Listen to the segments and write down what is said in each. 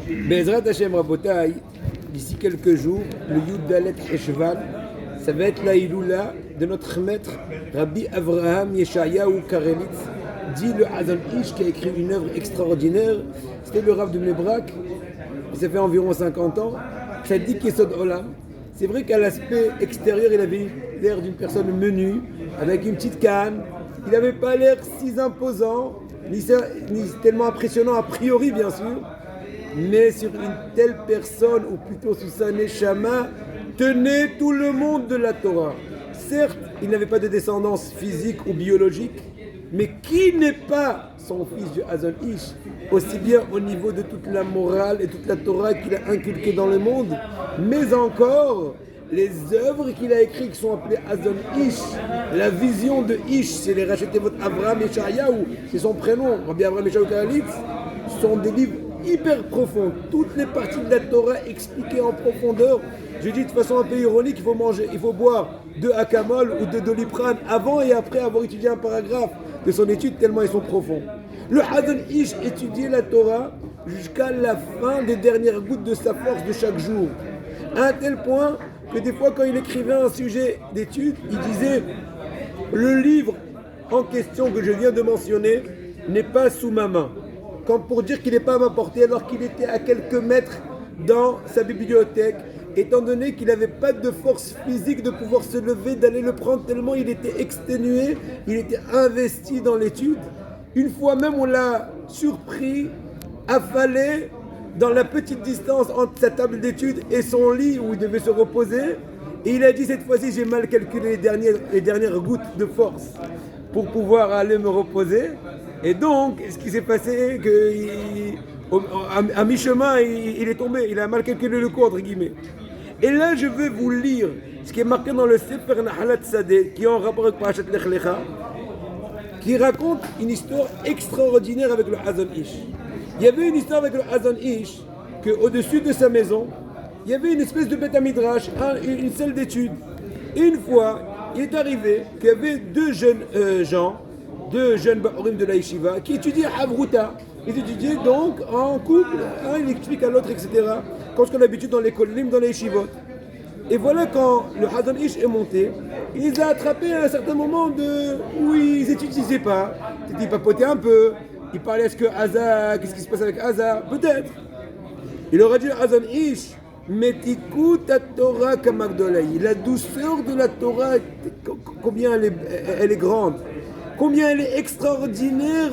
Bezrat Hashem Rabotai, d'ici quelques jours, le Yud Dalet Heshvan, ça va être la Iloula de notre maître Rabbi Avraham Yeshayahu Karelitz, dit le Hazon Ish, qui a écrit une œuvre extraordinaire. C'était le Rav de Bnei Brak, ça fait environ 50 ans. Tzadik Yesod Olam. C'est vrai qu'à l'aspect extérieur, il avait l'air d'une personne menue, avec une petite canne. Il n'avait pas l'air si imposant, ni tellement impressionnant a priori, bien sûr. Mais sur une telle personne, ou plutôt sous sa neshama, tenait tout le monde de la Torah. Certes, il n'avait pas de descendance physique ou biologique, mais qui n'est pas son fils du Hazon Ish, aussi bien au niveau de toute la morale et toute la Torah qu'il a inculquée dans le monde, mais encore les œuvres qu'il a écrites qui sont appelées Hazon Ish, la vision de Ish, c'est les racheter votre Avraham Yeshayahu, c'est son prénom, Rabbi Avraham Yeshayahu Karelitz, sont des livres hyper profonds, toutes les parties de la Torah expliquées en profondeur. Je dis de façon un peu ironique, il faut boire 2 Akamol ou 2 Doliprane avant et après avoir étudié un paragraphe de son étude, tellement ils sont profonds. Le Hazon Ish étudiait la Torah jusqu'à la fin des dernières gouttes de sa force de chaque jour, à un tel point que des fois quand il écrivait un sujet d'étude, il disait « Le livre en question que je viens de mentionner n'est pas sous ma main ». Comme pour dire qu'il n'est pas à ma portée alors qu'il était à quelques mètres dans sa bibliothèque, étant donné qu'il n'avait pas de force physique de pouvoir se lever, d'aller le prendre tellement il était exténué, il était investi dans l'étude. Une fois même on l'a surpris, affalé dans la petite distance entre sa table d'étude et son lit où il devait se reposer, et il a dit cette fois-ci j'ai mal calculé les dernières gouttes de force pour pouvoir aller me reposer. Et donc, ce qui s'est passé, à mi-chemin, il est tombé, il a mal calculé le coup, entre guillemets. Et là, je vais vous lire ce qui est marqué dans le Sefer Nahalat Sadeh, qui est en rapport avec Parashat Lech Lecha, qui raconte une histoire extraordinaire avec le Hazon Ish. Il y avait une histoire avec le Hazon Ish, qu'au-dessus de sa maison, il y avait une espèce de Beth Midrash, une salle d'études. Et une fois, il est arrivé qu'il y avait 2 jeunes gens, 2 jeunes Bahorim de la Yeshiva qui étudiaient Havruta. Ils étudiaient donc en couple, il explique à l'autre, etc. Comme ce qu'on a l'habitude dans les kolim, dans les yeshivot. Et voilà quand le Hazon Ish est monté, il les a attrapés à un certain moment où ils n'étudiaient pas. Ils papotaient un peu, ils parlaient est-ce que Haza, qu'est-ce qui se passe avec Haza, peut-être. Il aurait dit Hazon Ish, Metikut Torah Kamagdolai. La douceur de la Torah, combien elle est grande. Combien elle est extraordinaire,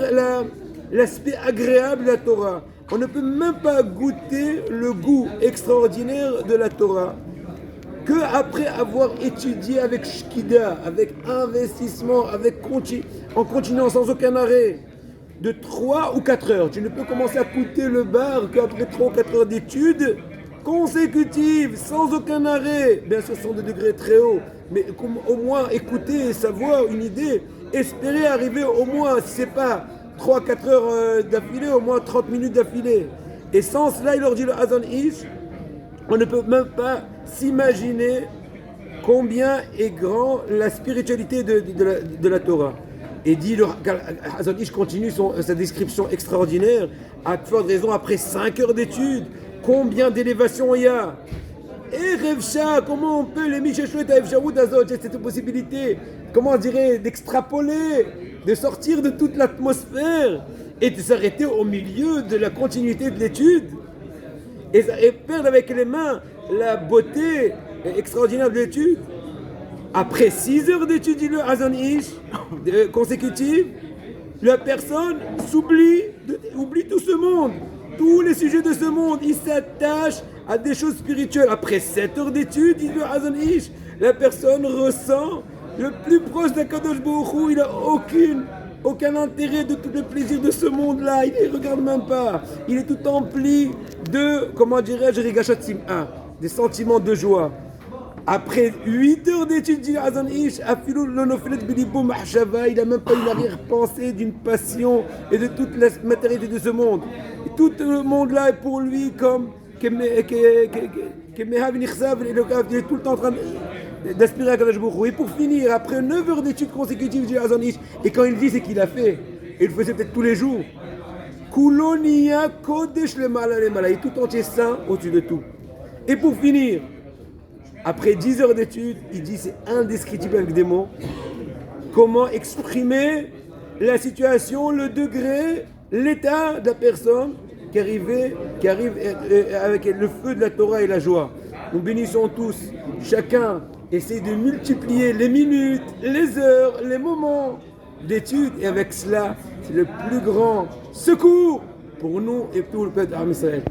l'aspect agréable de la Torah. On ne peut même pas goûter le goût extraordinaire de la Torah qu'après avoir étudié avec shkida, avec investissement, en continuant sans aucun arrêt, de 3 ou 4 heures. Tu ne peux commencer à goûter le bar qu'après 3 ou 4 heures d'études consécutives, sans aucun arrêt. Bien sûr, ce sont des degrés très hauts, mais au moins écouter et savoir une idée. Espérer arriver au moins, si c'est pas 3-4 heures d'affilée, au moins 30 minutes d'affilée. Et sans cela, il leur dit le Hazon Ish, on ne peut même pas s'imaginer combien est grand la spiritualité de la Torah. Et dit le Hazon Ish continue sa description extraordinaire, à forte raison après 5 heures d'études, combien d'élévation il y a. Et Revcha, comment on peut les Micheshouet à Efshaout Azot, cette possibilité, comment on dirait, d'extrapoler, de sortir de toute l'atmosphère et de s'arrêter au milieu de la continuité de l'étude et perdre avec les mains la beauté extraordinaire de l'étude. Après 6 heures d'étude, dit le Hazon Ish, consécutives, la personne oublie tout ce monde, tous les sujets de ce monde, il s'attache à des choses spirituelles. Après 7 heures d'études, dit le Hazon Ish, la personne ressent le plus proche d'Akadosh Baruch Hu, il n'a aucun intérêt de tout le plaisir de ce monde-là, il ne regarde même pas. Il est tout empli de, comment dirais-je, Rigashot Sim'a, des sentiments de joie. Après 8 heures d'études, dit le Hazon Ish, Afilou Lonofelet Bilibo Mahshava, il n'a même pas une arrière-pensée d'une passion et de toute la matérialité de ce monde. Et tout le monde-là est pour lui comme il est tout le temps en train d'aspirer à Kadosh Baruch Hu. Et pour finir, après 9 heures d'études consécutives du Hazon Ish, et quand il dit c'est qu'il a fait, et il le faisait peut-être tous les jours, Kulonia Kodesh le Mala, il est tout entier saint au-dessus de tout. Et pour finir, après 10 heures d'études, il dit c'est indescriptible avec des mots. Comment exprimer la situation, le degré, l'état de la personne qui arrive avec le feu de la Torah et la joie. Nous bénissons tous. Chacun essaie de multiplier les minutes, les heures, les moments d'études. Et avec cela, c'est le plus grand secours pour nous et pour le peuple d'Israël.